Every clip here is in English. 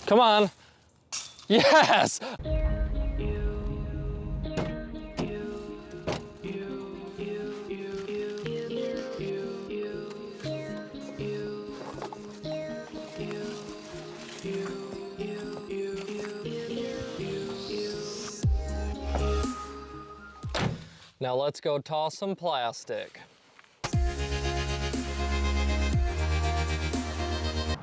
Come on. Yes! Now let's go toss some plastic.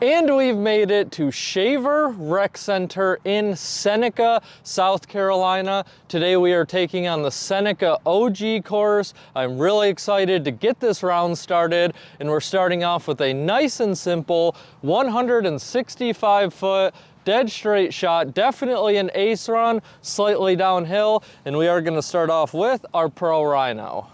And we've made it to Shaver Rec Center in Seneca, South Carolina. Today we are taking on the Seneca OG course. I'm really excited to get this round started, and we're starting off with a nice and simple 165 foot dead straight shot, definitely an ace run, slightly downhill, and we are gonna start off with our Pro Rhino.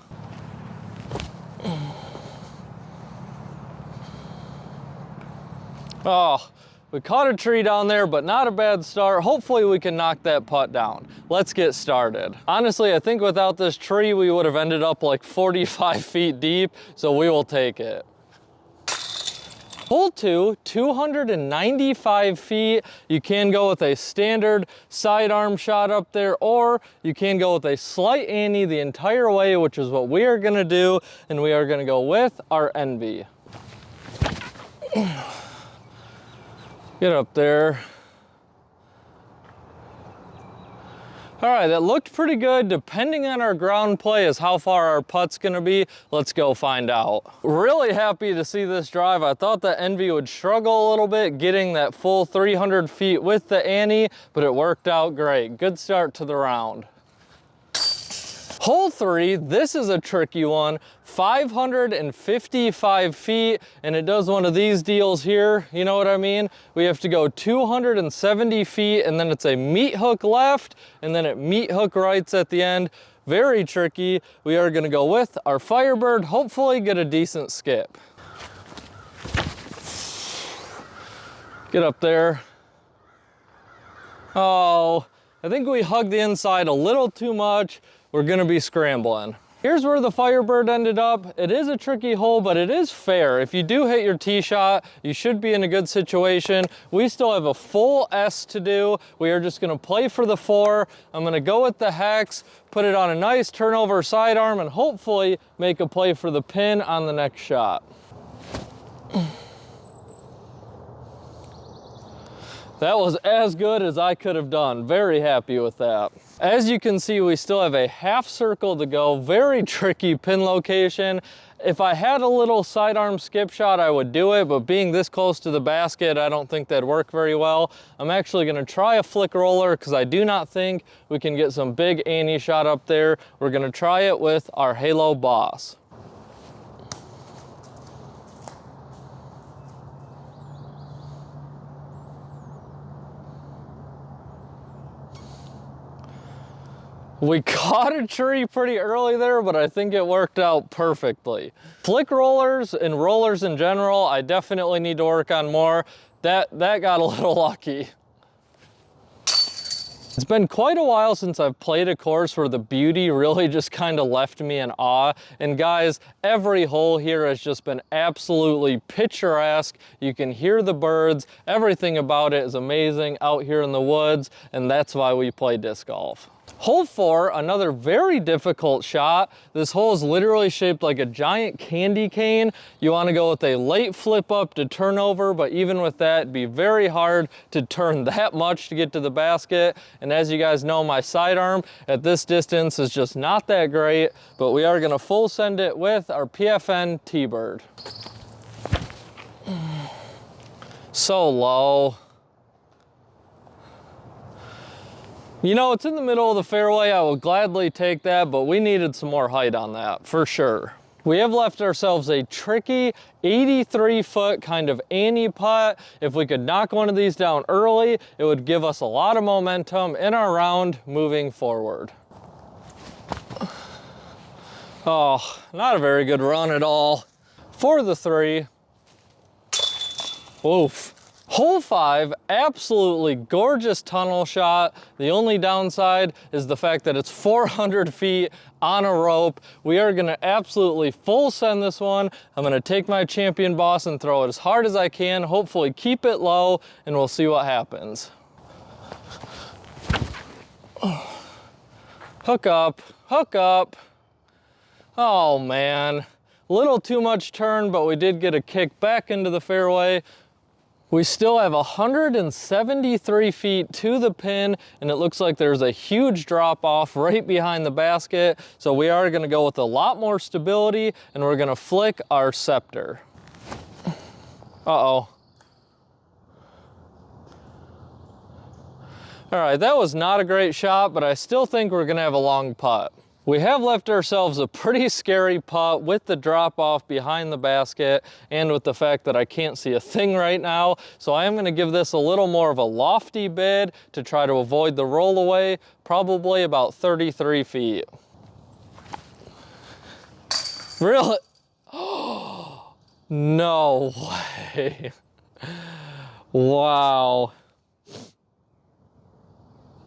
Oh, we caught a tree down there, but not a bad start. Hopefully we can knock that putt down. Let's get started. Honestly, I think without this tree, we would have ended up like 45 feet deep, so we will take it. Hole 2, 295 feet. You can go with a standard sidearm shot up there, or you can go with a slight ante the entire way, which is what we are gonna do, and we are gonna go with our Envy. Get up there. All right, that looked pretty good. Depending on our ground play is how far our putt's gonna be. Let's go find out. Really happy to see this drive. I thought the Envy would struggle a little bit getting that full 300 feet with the ante, but it worked out great. Good start to the round. Hole 3, this is a tricky one, 555 feet, and it does one of these deals here, you know what I mean? We have to go 270 feet, and then it's a meat hook left, and then it meat hook rights at the end. Very tricky. We are gonna go with our Firebird, hopefully get a decent skip. Get up there. Oh, I think we hugged the inside a little too much. We're gonna be scrambling. Here's where the Firebird ended up. It is a tricky hole, but it is fair. If you do hit your tee shot, you should be in a good situation. We still have a full S to do. We are just gonna play for the 4. I'm gonna go with the hex, put it on a nice turnover sidearm, and hopefully make a play for the pin on the next shot. That was as good as I could have done. Very happy with that. As you can see, we still have a half circle to go. Very tricky pin location. If I had a little sidearm skip shot, I would do it, but being this close to the basket, I don't think that'd work very well. I'm actually gonna try a flick roller because I do not think we can get some big ante shot up there. We're gonna try it with our Halo Boss. We caught a tree pretty early there, but I think it worked out perfectly. Flick rollers and rollers in general, I definitely need to work on more. That got a little lucky. It's been quite a while since I've played a course where the beauty really just kind of left me in awe. And guys, every hole here has just been absolutely picturesque. You can hear the birds. Everything about it is amazing out here in the woods, and that's why we play disc golf. Hole 4, another very difficult shot. This hole is literally shaped like a giant candy cane. You want to go with a late flip up to turn over, but even with that, it'd be very hard to turn that much to get to the basket. And as you guys know, my sidearm at this distance is just not that great, but we are going to full send it with our PFN T-Bird. So low. You know, it's in the middle of the fairway. I would gladly take that, but we needed some more height on that, for sure. We have left ourselves a tricky 83-foot kind of ante putt. If we could knock one of these down early, it would give us a lot of momentum in our round moving forward. Oh, not a very good run at all. For the 3. Oof. Hole 5, absolutely gorgeous tunnel shot. The only downside is the fact that it's 400 feet on a rope. We are gonna absolutely full send this one. I'm gonna take my champion boss and throw it as hard as I can, hopefully keep it low, and we'll see what happens. Hook up, hook up. Oh man, a little too much turn, but we did get a kick back into the fairway. We still have 173 feet to the pin, and it looks like there's a huge drop off right behind the basket. So we are gonna go with a lot more stability, and we're gonna flick our scepter. Uh-oh. All right, that was not a great shot, but I still think we're gonna have a long putt. We have left ourselves a pretty scary putt with the drop off behind the basket and with the fact that I can't see a thing right now. So I am gonna give this a little more of a lofty bid to try to avoid the roll away, probably about 33 feet. Really? No way. Wow.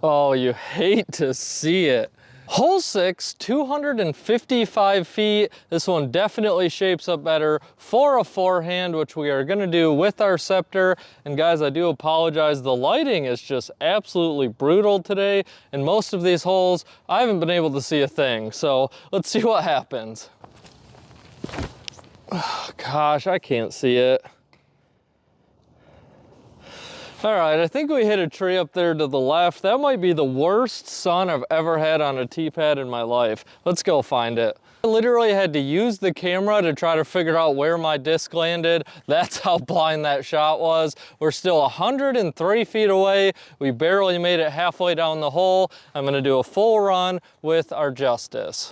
Oh, you hate to see it. Hole 6, 255 feet. This one definitely shapes up better for a forehand, which we are gonna do with our scepter. And guys, I do apologize. The lighting is just absolutely brutal today. And most of these holes, I haven't been able to see a thing. So let's see what happens. Oh, gosh, I can't see it. All right, I think we hit a tree up there to the left. That might be the worst sun I've ever had on a tee pad in my life. Let's go find it. I literally had to use the camera to try to figure out where my disc landed. That's how blind that shot was. We're still 103 feet away. We barely made it halfway down the hole. I'm gonna do a full run with our Justice.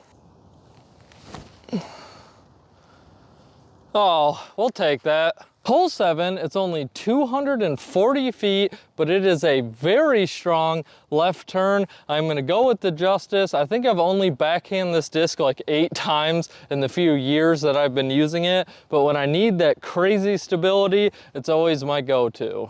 Oh, we'll take that. Hole 7, it's only 240 feet, but it is a very strong left turn. I'm gonna go with the Justice. I think I've only backhanded this disc like 8 times in the few years that I've been using it, but when I need that crazy stability, it's always my go-to.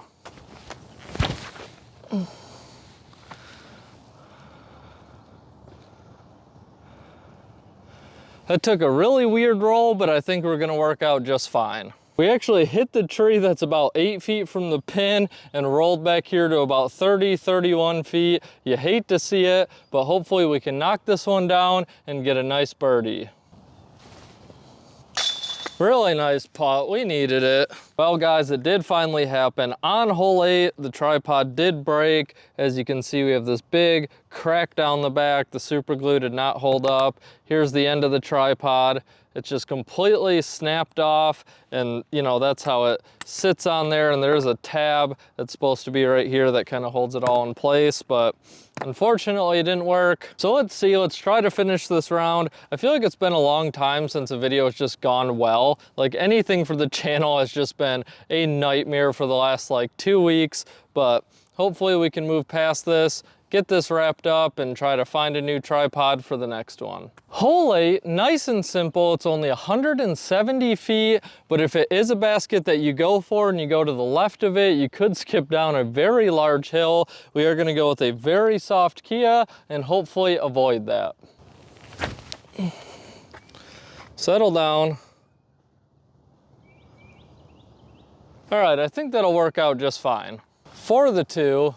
That took a really weird roll, but I think we're gonna work out just fine. We actually hit the tree that's about 8 feet from the pin and rolled back here to about 30, 31 feet. You hate to see it, but hopefully we can knock this one down and get a nice birdie. Really nice putt, we needed it. Well guys, it did finally happen. On hole 8, the tripod did break. As you can see, we have this big crack down the back. The super glue did not hold up. Here's the end of the tripod. It's just completely snapped off, and you know, that's how it sits on there, and there's a tab that's supposed to be right here that kind of holds it all in place, but unfortunately it didn't work. So let's see, let's try to finish this round. I feel like it's been a long time since a video has just gone well. Like anything for the channel has just been a nightmare for the last like 2 weeks, but hopefully we can move past this, get this wrapped up, and try to find a new tripod for the next one. Hole 8, nice and simple. It's only 170 feet, but if it is a basket that you go for and you go to the left of it, you could skip down a very large hill. We are gonna go with a very soft Kia and hopefully avoid that. Settle down. All right, I think that'll work out just fine. For the 2,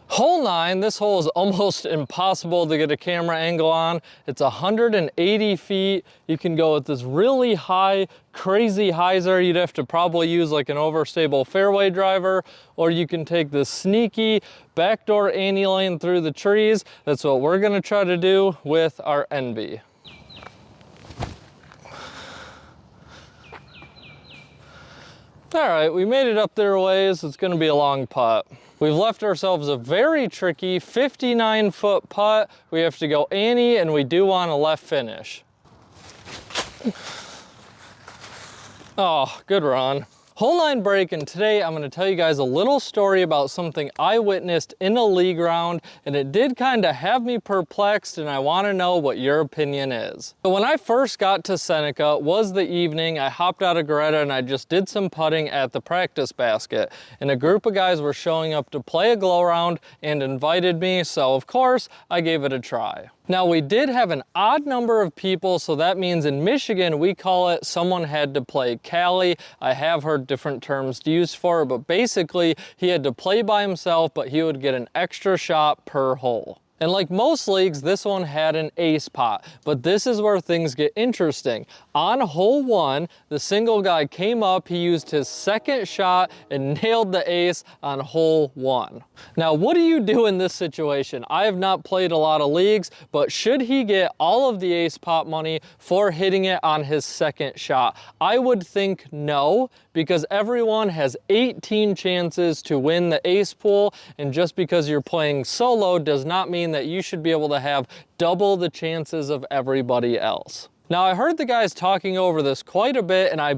hole 9, this hole is almost impossible to get a camera angle on. It's 180 feet. You can go with this really high, crazy hyzer. You'd have to probably use like an overstable fairway driver, or you can take this sneaky backdoor ante lane through the trees. That's what we're gonna try to do with our NB. All right, we made it up there a ways. It's gonna be a long putt. We've left ourselves a very tricky 59-foot putt. We have to go ante, and we do want a left finish. Oh, good run. Hole 9 break, and today I'm going to tell you guys a little story about something I witnessed in a league round, and it did kind of have me perplexed, and I want to know what your opinion is. So when I first got to Seneca, it was the evening. I hopped out of Greta and I just did some putting at the practice basket, and a group of guys were showing up to play a glow round and invited me, so of course I gave it a try. Now, we did have an odd number of people, so that means in Michigan we call it someone had to play Cali. I have heard different terms used for it, but basically he had to play by himself, but he would get an extra shot per hole. And like most leagues, this one had an ace pot, but this is where things get interesting. On hole 1, the single guy came up, he used his second shot and nailed the ace on hole 1. Now, what do you do in this situation? I have not played a lot of leagues, but should he get all of the ace pot money for hitting it on his second shot? I would think no, because everyone has 18 chances to win the ace pool, and just because you're playing solo does not mean that you should be able to have double the chances of everybody else. Now, I heard the guys talking over this quite a bit, and I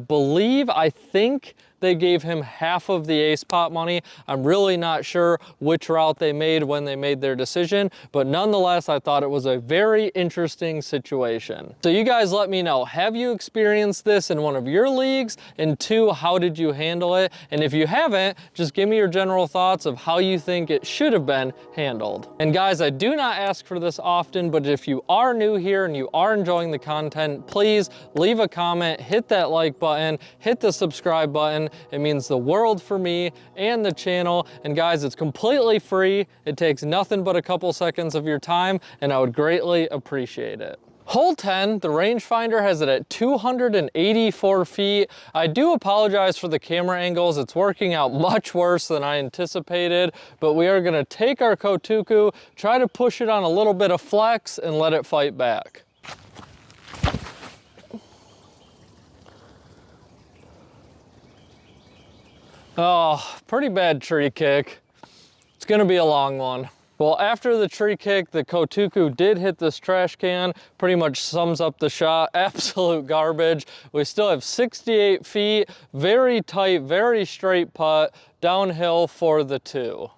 think they gave him half of the ace pot money. I'm really not sure which route they made when they made their decision, but nonetheless, I thought it was a very interesting situation. So you guys let me know, have you experienced this in one of your leagues? And 2, how did you handle it? And if you haven't, just give me your general thoughts of how you think it should have been handled. And guys, I do not ask for this often, but if you are new here and you are enjoying the content, please leave a comment, hit that like button, hit the subscribe button. It means the world for me and the channel. And guys, it's completely free. It takes nothing but a couple seconds of your time, and I would greatly appreciate it. Hole 10, the rangefinder has it at 284 feet. I do apologize for the camera angles. It's working out much worse than I anticipated, but we are gonna take our Kotuku, try to push it on a little bit of flex and let it fight back. Oh, pretty bad tree kick. It's gonna be a long one. Well, after the tree kick, the Kotuku did hit this trash can. Pretty much sums up the shot. Absolute garbage. We still have 68 feet, very tight, very straight putt, downhill for the 2.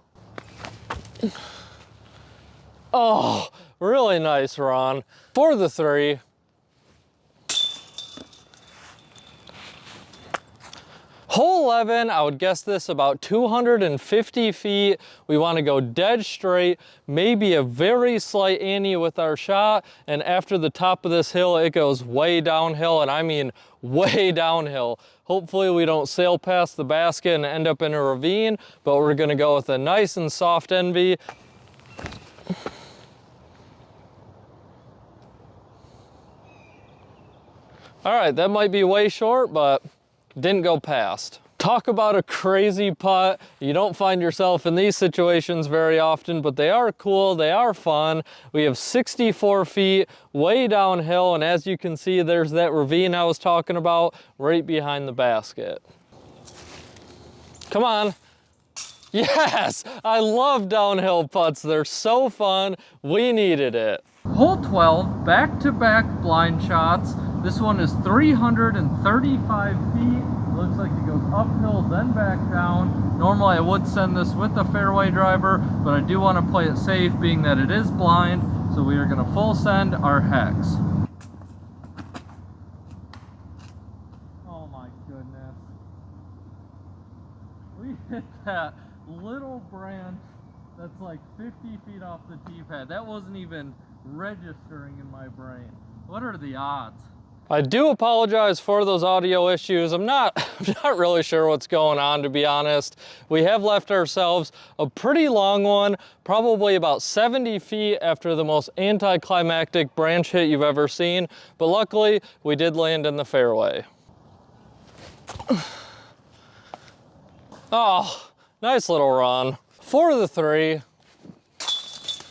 Oh, really nice, Ron. For the 3. Hole 11, I would guess this about 250 feet. We want to go dead straight, maybe a very slight ante with our shot, and after the top of this hill, it goes way downhill, and I mean way downhill. Hopefully we don't sail past the basket and end up in a ravine, but we're gonna go with a nice and soft envy. All right, that might be way short, but didn't go past. Talk about a crazy putt. You don't find yourself in these situations very often, but they are cool, they are fun. We have 64 feet, way downhill, and as you can see, there's that ravine I was talking about right behind the basket. Come on. Yes, I love downhill putts. They're so fun. We needed it. Hole 12, back-to-back blind shots. This one is 335 feet. Looks like it goes uphill, then back down. Normally I would send this with the fairway driver, but I do want to play it safe being that it is blind. So we are going to full send our hex. Oh my goodness. We hit that little branch that's like 50 feet off the tee pad. That wasn't even registering in my brain. What are the odds? I do apologize for those audio issues. I'm not really sure what's going on, to be honest. We have left ourselves a pretty long one, probably about 70 feet after the most anticlimactic branch hit you've ever seen, but luckily we did land in the fairway. Oh, nice little run. For the 3.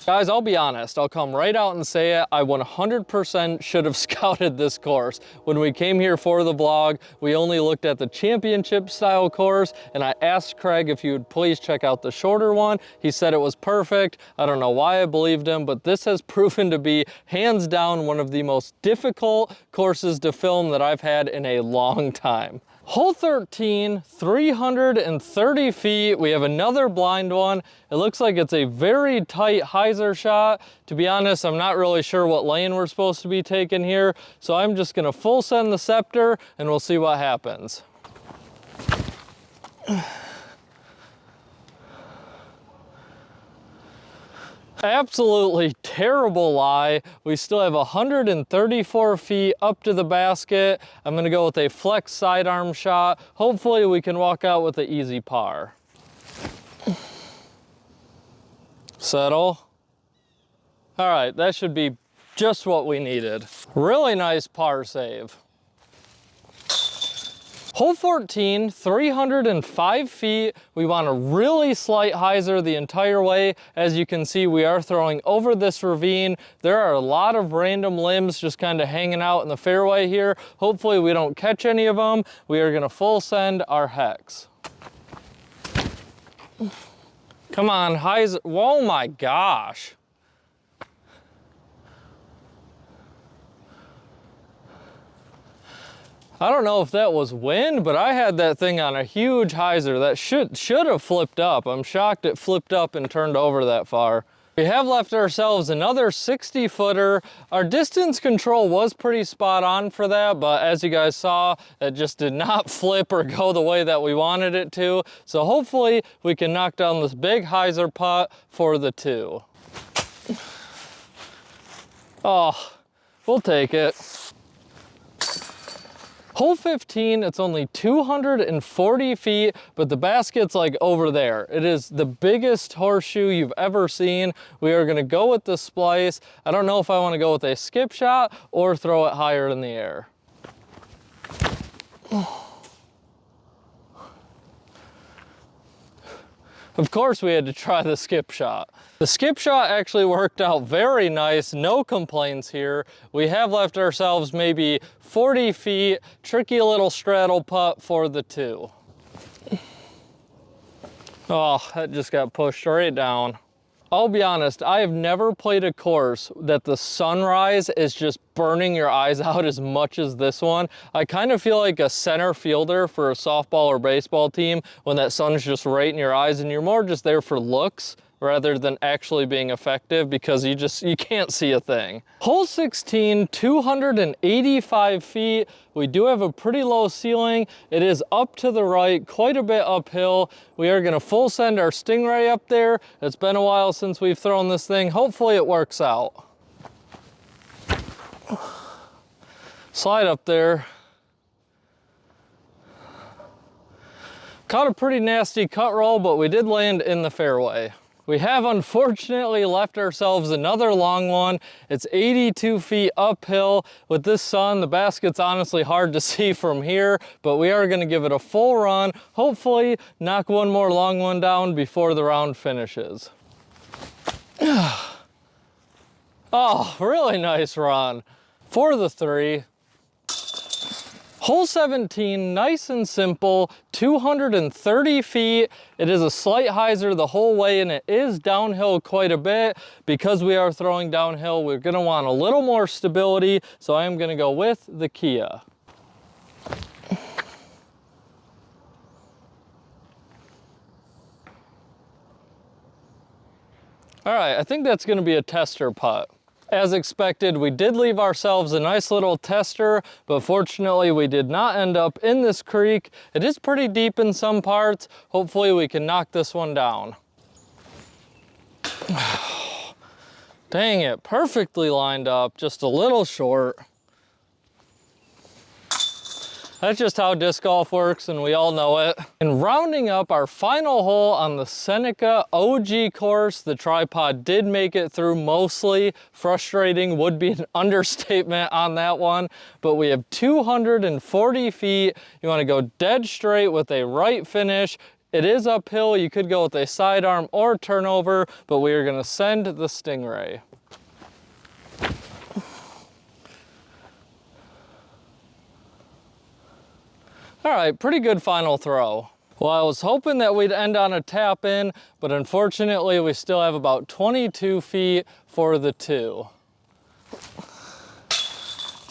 Guys, I'll be honest, I'll come right out and say it. I 100% should have scouted this course. When we came here for the vlog, we only looked at the championship style course, and I asked Craig if he would please check out the shorter one. He said it was perfect. I don't know why I believed him, but this has proven to be hands down one of the most difficult courses to film that I've had in a long time. Hole 13, 330 feet. We have another blind one. It looks like it's a very tight hyzer shot. To be honest, I'm not really sure what lane we're supposed to be taking here. So I'm just gonna full send the scepter and we'll see what happens. Absolutely terrible lie. We still have 134 feet up to the basket. I'm gonna go with a flex sidearm shot. Hopefully we can walk out with an easy par. Settle. All right, that should be just what we needed. Really nice par save. Hole 14, 305 feet. We want a really slight hyzer the entire way. As you can see, we are throwing over this ravine. There are a lot of random limbs just kind of hanging out in the fairway here. Hopefully we don't catch any of them. We are gonna full send our hex. Come on, hyzer. Oh my gosh. I don't know if that was wind, but I had that thing on a huge hyzer. That should have flipped up. I'm shocked it flipped up and turned over that far. We have left ourselves another 60 footer. Our distance control was pretty spot on for that, but as you guys saw, it just did not flip or go the way that we wanted it to. So hopefully we can knock down this big hyzer putt for the 2. Oh, we'll take it. Hole 15, it's only 240 feet, but the basket's like over there. It is the biggest horseshoe you've ever seen. We are gonna go with the splice. I don't know if I wanna go with a skip shot or throw it higher in the air. Of course we had to try the skip shot. The skip shot actually worked out very nice, no complaints here. We have left ourselves maybe 40 feet, tricky little straddle putt for the 2. Oh, that just got pushed right down. I'll be honest, I have never played a course that the sunrise is just burning your eyes out as much as this one. I kind of feel like a center fielder for a softball or baseball team when that sun's just right in your eyes and you're more just there for looks rather than actually being effective because you can't see a thing. Hole 16, 285 feet. We do have a pretty low ceiling. It is up to the right, quite a bit uphill. We are gonna full send our Stingray up there. It's been a while since we've thrown this thing. Hopefully it works out. Slide up there. Caught a pretty nasty cut roll, but we did land in the fairway. We have unfortunately left ourselves another long one. It's 82 feet uphill. With this sun, the basket's honestly hard to see from here, but we are gonna give it a full run. Hopefully knock one more long one down before the round finishes. Oh, really nice run. For the 3. Hole 17, nice and simple, 230 feet. It is a slight hyzer the whole way and it is downhill quite a bit. Because we are throwing downhill, we're gonna want a little more stability, so I am gonna go with the Kia. All right, I think that's gonna be a tester putt. As expected, we did leave ourselves a nice little tester, but fortunately we did not end up in this creek. It is pretty deep in some parts. Hopefully we can knock this one down. Dang it, perfectly lined up, just a little short. That's just how disc golf works and we all know it. And rounding up our final hole on the Seneca OG course, the tripod did make it through mostly. Frustrating would be an understatement on that one, but we have 240 feet. You wanna go dead straight with a right finish. It is uphill, you could go with a sidearm or turnover, but we are gonna send the Stingray. All right, pretty good final throw. Well, I was hoping that we'd end on a tap in, but unfortunately we still have about 22 feet for the 2.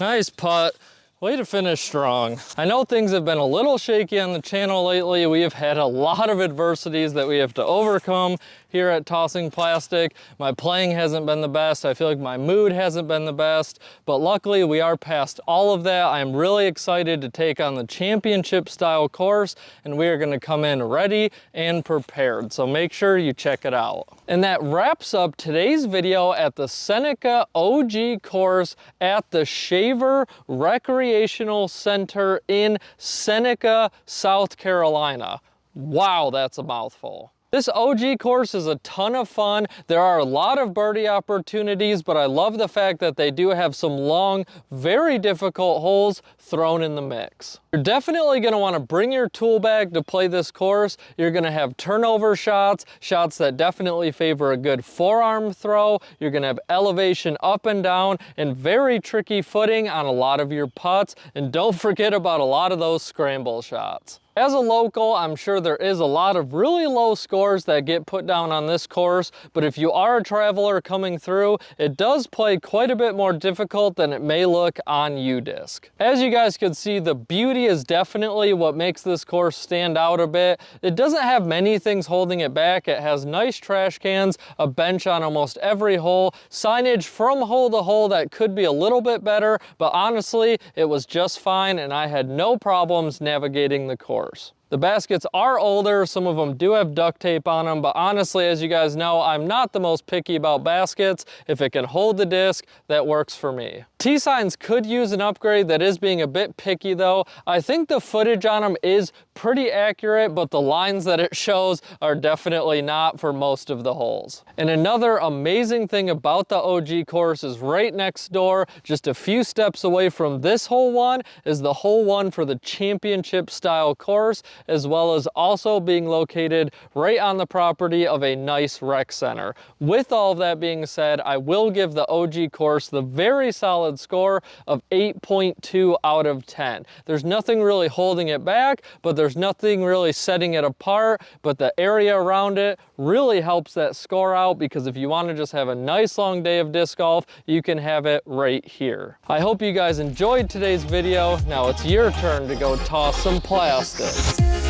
Nice putt. Way to finish strong. I know things have been a little shaky on the channel lately. We have had a lot of adversities that we have to overcome here at Tossing Plastic. My playing hasn't been the best. I feel like my mood hasn't been the best, but luckily we are past all of that. I'm really excited to take on the championship style course, and we are gonna come in ready and prepared. So make sure you check it out. And that wraps up today's video at the Seneca OG course at the Shaver Recreational Center in Seneca, South Carolina. Wow, that's a mouthful. This OG course is a ton of fun. There are a lot of birdie opportunities, but I love the fact that they do have some long, very difficult holes thrown in the mix. You're definitely gonna wanna bring your tool bag to play this course. You're gonna have turnover shots, shots that definitely favor a good forearm throw. You're gonna have elevation up and down and very tricky footing on a lot of your putts. And don't forget about a lot of those scramble shots. As a local, I'm sure there is a lot of really low scores that get put down on this course, but if you are a traveler coming through, it does play quite a bit more difficult than it may look on U-Disc. As you guys can see, the beauty is definitely what makes this course stand out a bit. It doesn't have many things holding it back. It has nice trash cans, a bench on almost every hole, signage from hole to hole that could be a little bit better, but honestly, it was just fine and I had no problems navigating the course. The baskets are older, some of them do have duct tape on them, but honestly, as you guys know, I'm not the most picky about baskets. If it can hold the disc, that works for me. T-signs could use an upgrade. That is being a bit picky though. I think the footage on them is pretty accurate, but the lines that it shows are definitely not for most of the holes. And another amazing thing about the OG course is right next door, just a few steps away from this hole one, is the hole one for the championship style course, as well as also being located right on the property of a nice rec center. With all of that being said, I will give the OG course the very solid score of 8.2 out of 10. There's nothing really holding it back, but there's nothing really setting it apart, but the area around it really helps that score out, because if you want to just have a nice long day of disc golf, you can have it right here. I hope you guys enjoyed today's video. Now it's your turn to go toss some plastic.